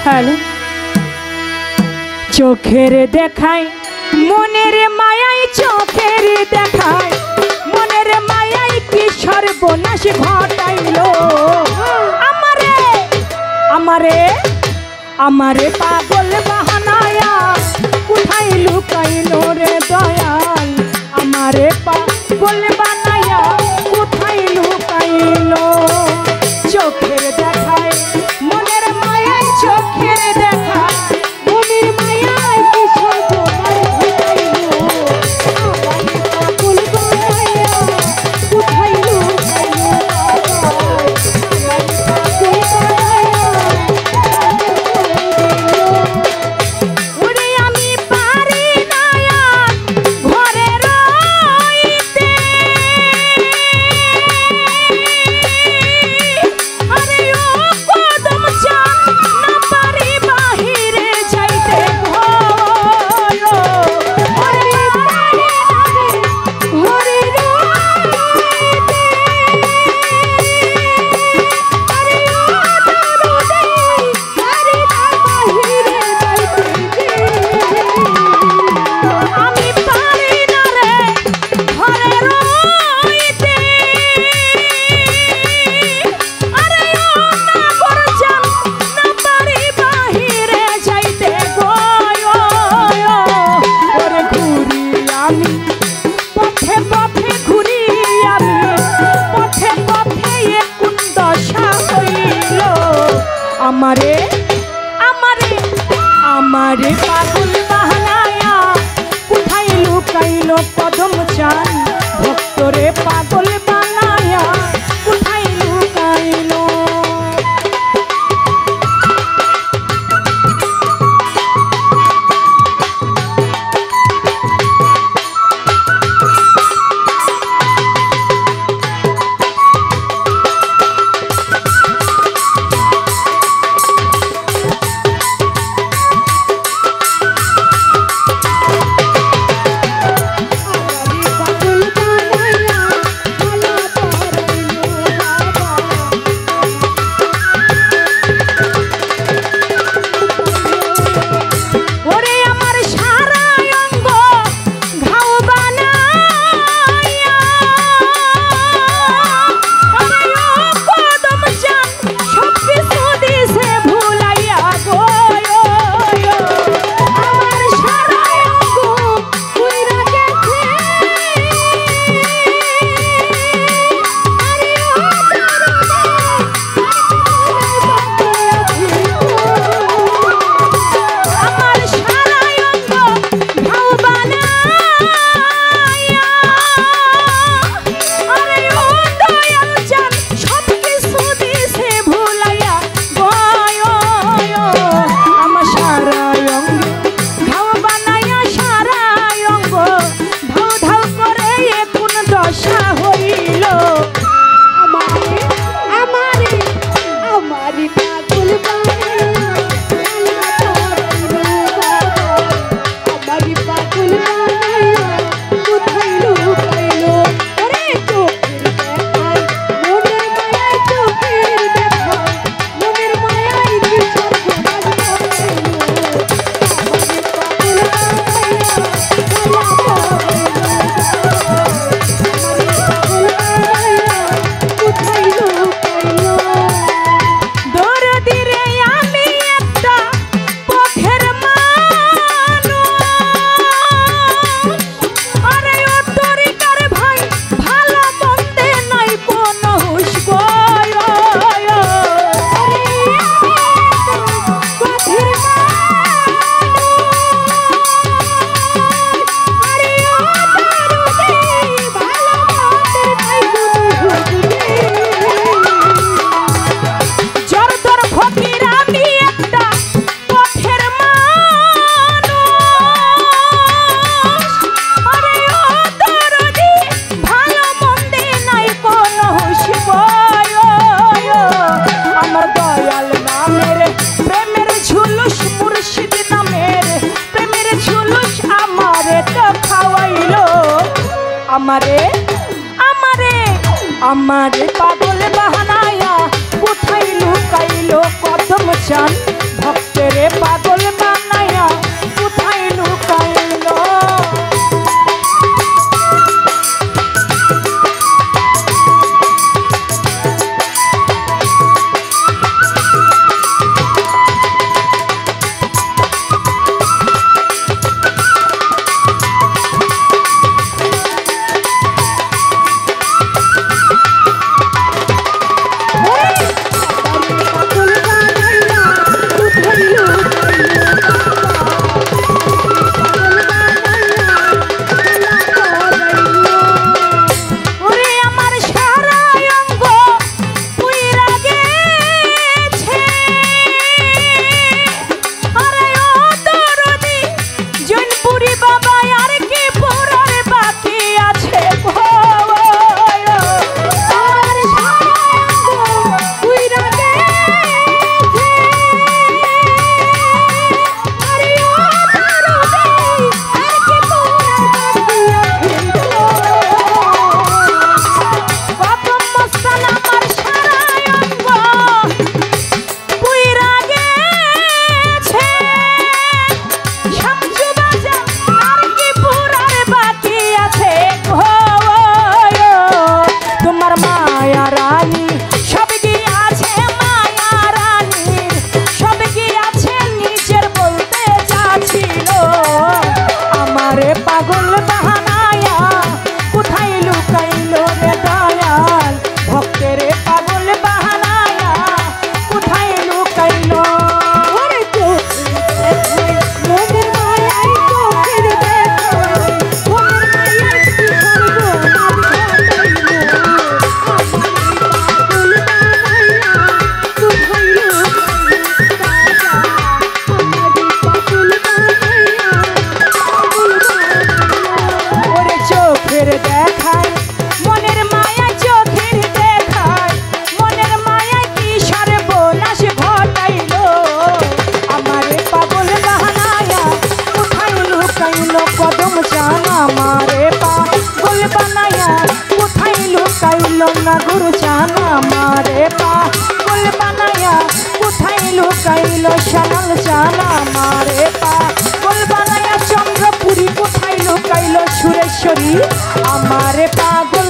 Hello চোখের দেখায় মনের মায়াই চোখের দেখায় মনের মায়াই কি সর্বনাশ ঘটাইলো আমারে আমারে আমারে পাগল বাহানায়া কোথায় লুকাইলো রে দয়াল আমারে পাগল বানায়া কোথায় লুকাইলো চোখের দেখায় মনের মায়াই চোখের দেখায় মনের মায়াই কি সর্বনাশ ঘটাইলো আমারে পাগল বানায়া কোথায় লুকাইলো আমারে আমারে আমারে পাগল বাহানায়া কোথায় লুকাইলো কদম চান ভক্তরে পাগল বানায়া কোথায় লুকাইলো আমারে আমারে আমারে পাগল বাহানায়া কোথায় লুকাইলো কদম চান ভক্তেরে পাগল বানায়া কোথায় লুকাইলো। ना गुरु जाना मारे पागल बनाया कोথায় লুকাইলো শানাল জানা मारे पागल बनाया चंद्रपुरी कोথায় লুকাইলো সুরেশ্বরী আমারে पागल